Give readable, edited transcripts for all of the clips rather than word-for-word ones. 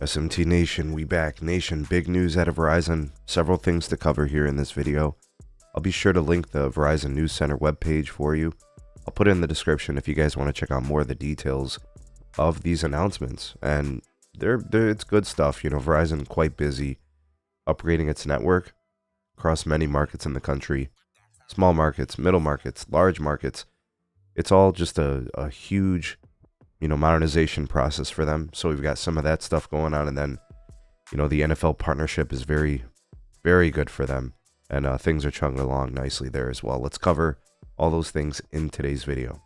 SMT Nation, we back. Nation, big news out of Verizon. Several things to cover here in this video. I'll be sure to link the Verizon News Center webpage for you. I'll put it in the description if you guys want to check out more of the details of these announcements. And it's good stuff. You know, Verizon quite busy upgrading its network across many markets in the country. Small markets, middle markets, large markets. It's all just a huge, modernization process for them. So we've got some of that stuff going on. And then, the NFL partnership is very, very good for them. And things are chugging along nicely there as well. Let's cover all those things in today's video.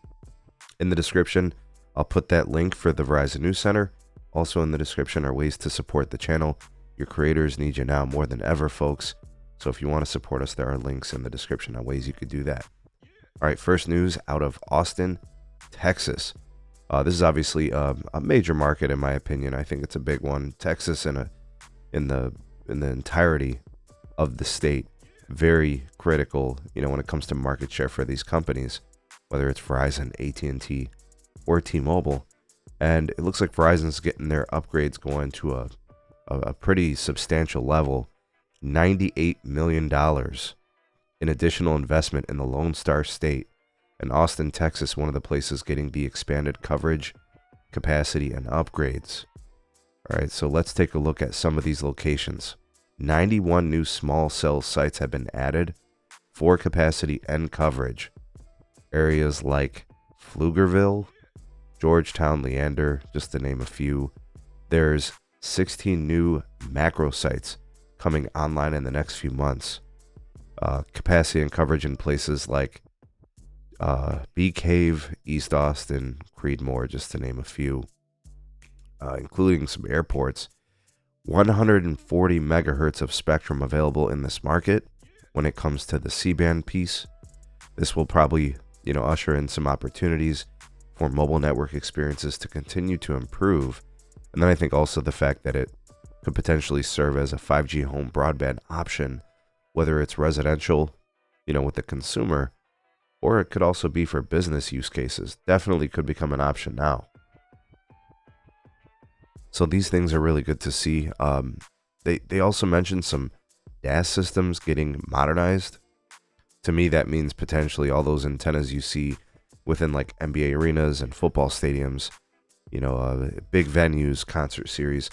In the description, I'll put that link for the Verizon News Center. Also in the description are ways to support the channel. Your creators need you now more than ever, folks. So if you want to support us, there are links in the description on ways you could do that. All right, first news out of Austin, Texas. This is obviously a major market in my opinion. I think it's a big one. Texas in the entirety of the state, very critical, when it comes to market share for these companies, whether it's Verizon, AT&T, or T-Mobile. And it looks like Verizon's getting their upgrades going to a pretty substantial level. $98 million in additional investment in the Lone Star State. And Austin, Texas, one of the places getting the expanded coverage, capacity, and upgrades. All right, so let's take a look at some of these locations. 91 new small cell sites have been added for capacity and coverage. Areas like Pflugerville, Georgetown, Leander, just to name a few. There's 16 new macro sites coming online in the next few months. Capacity and coverage in places like Bee Cave, East Austin, Creedmoor, just to name a few, including some airports. 140 megahertz of spectrum available in this market when it comes to the C-band piece. This will probably, usher in some opportunities for mobile network experiences to continue to improve. And then I think also the fact that it could potentially serve as a 5G home broadband option, whether it's residential, with the consumer, or it could also be for business use cases. Definitely could become an option now. So these things are really good to see. They also mentioned some DAS systems getting modernized. To me, that means potentially all those antennas you see within like NBA arenas and football stadiums, big venues, concert series,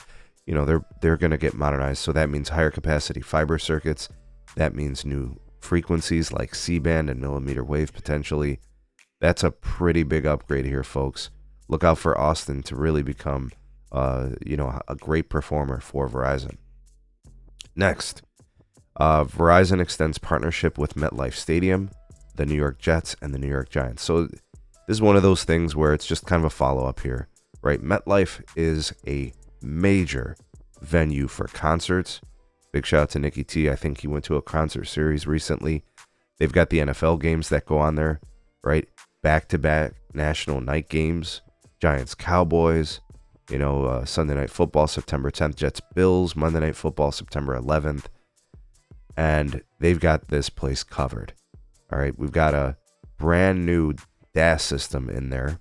they're going to get modernized. So that means higher capacity fiber circuits. That means new frequencies like C-band and mmWave potentially. That's a pretty big upgrade here, folks. Look out for Austin to really become, a great performer for Verizon. Next, Verizon extends partnership with MetLife Stadium, the New York Jets, and the New York Giants. So this is one of those things where it's just kind of a follow-up here, right? MetLife is a major venue for concerts. Big shout out to Nicky T. I think he went to a concert series recently. They've got the NFL games that go on there, right? Back-to-back national night games. Giants, Cowboys. Sunday Night Football, September 10th. Jets, Bills. Monday Night Football, September 11th. And they've got this place covered. All right, we've got a brand new DAS system in there.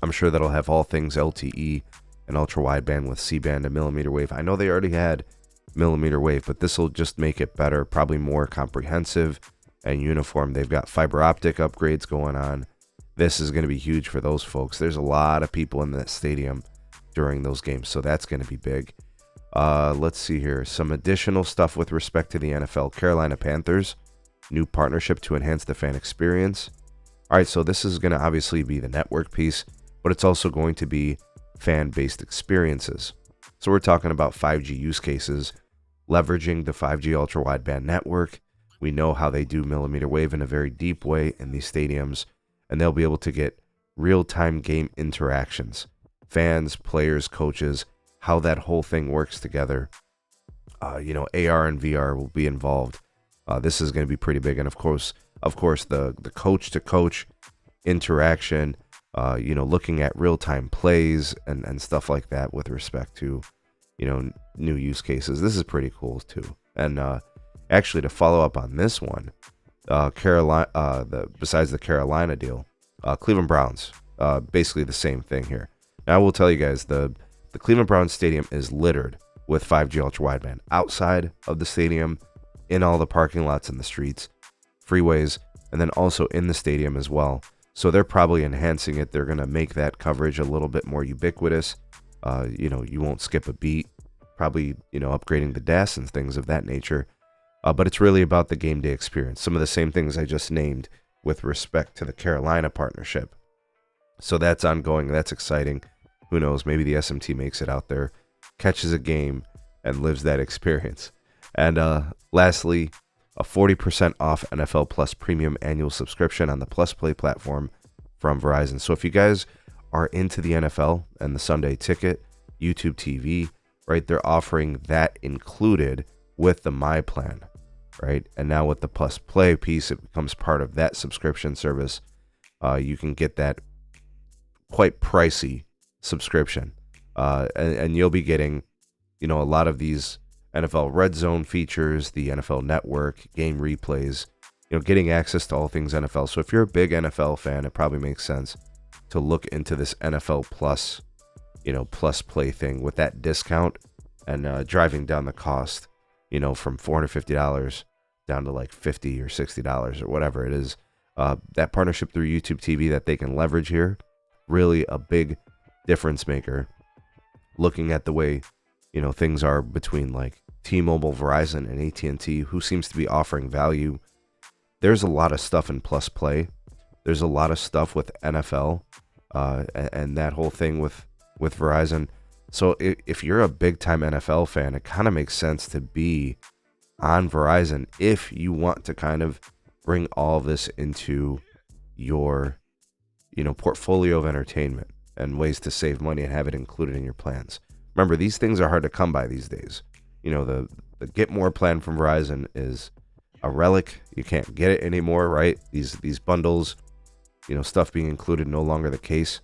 I'm sure that'll have all things LTE and ultra wideband with C-band and mmWave. I know they already had mmWave, but this will just make it better, probably more comprehensive and uniform. They've got fiber optic upgrades going on. This is going to be huge for those folks. There's a lot of people in that stadium during those games, so that's going to be big. Let's see here. Some additional stuff with respect to the NFL. Carolina Panthers, new partnership to enhance the fan experience. All right, so this is going to obviously be the network piece, but it's also going to be fan-based experiences. So we're talking about 5G use cases, leveraging the 5G ultra-wideband network. We know how they do mmWave in a very deep way in these stadiums, and they'll be able to get real-time game interactions. Fans, players, coaches, how that whole thing works together. AR and VR will be involved. This is going to be pretty big. And of course, the coach-to-coach interaction, looking at real-time plays and stuff like that with respect to, new use cases. This is pretty cool too. And actually, to follow up on this one, besides the Carolina deal, Cleveland Browns, basically the same thing here. Now, I will tell you guys, the The Cleveland Browns Stadium is littered with 5G ultra-wideband outside of the stadium, in all the parking lots and the streets, freeways, and then also in the stadium as well. So they're probably enhancing it. They're going to make that coverage a little bit more ubiquitous. You won't skip a beat. Probably, upgrading the DAS and things of that nature. But it's really about the game day experience. Some of the same things I just named with respect to the Carolina partnership. So that's ongoing. That's exciting. Who knows? Maybe the SMT makes it out there, catches a game, and lives that experience. And lastly, a 40% off NFL Plus premium annual subscription on the Plus Play platform from Verizon. So if you guys are into the NFL and the Sunday Ticket, YouTube TV, right, they're offering that included with the My Plan, right? And now with the Plus Play piece, it becomes part of that subscription service. You can get that quite pricey subscription. And you'll be getting, a lot of these NFL Red Zone features, the NFL Network, game replays, getting access to all things NFL. So if you're a big NFL fan, it probably makes sense to look into this NFL Plus, Plus Play thing with that discount and driving down the cost, from $450 down to like $50 or $60 or whatever it is. That partnership through YouTube TV that they can leverage here, really a big difference maker. Looking at the way, things are between like T-Mobile, Verizon, and AT&T, who seems to be offering value. There's a lot of stuff in Plus Play. There's a lot of stuff with NFL and that whole thing with Verizon. So if you're a big-time NFL fan, it kind of makes sense to be on Verizon if you want to kind of bring all this into your, portfolio of entertainment and ways to save money and have it included in your plans. Remember, these things are hard to come by these days. The Get More plan from Verizon is a relic. You can't get it anymore, right? These bundles, stuff being included, no longer the case.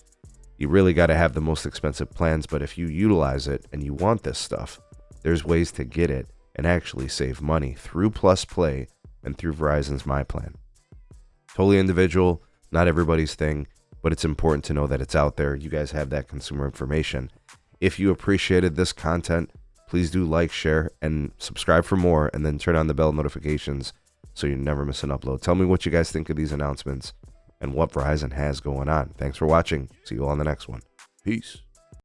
You really got to have the most expensive plans, but if you utilize it and you want this stuff, there's ways to get it and actually save money through Plus Play and through Verizon's My Plan. Totally individual, not everybody's thing, but it's important to know that it's out there. You guys have that consumer information. If you appreciated this content, please do like, share, and subscribe for more, and then turn on the bell notifications so you never miss an upload. Tell me what you guys think of these announcements and what Verizon has going on. Thanks for watching. See you all on the next one. Peace.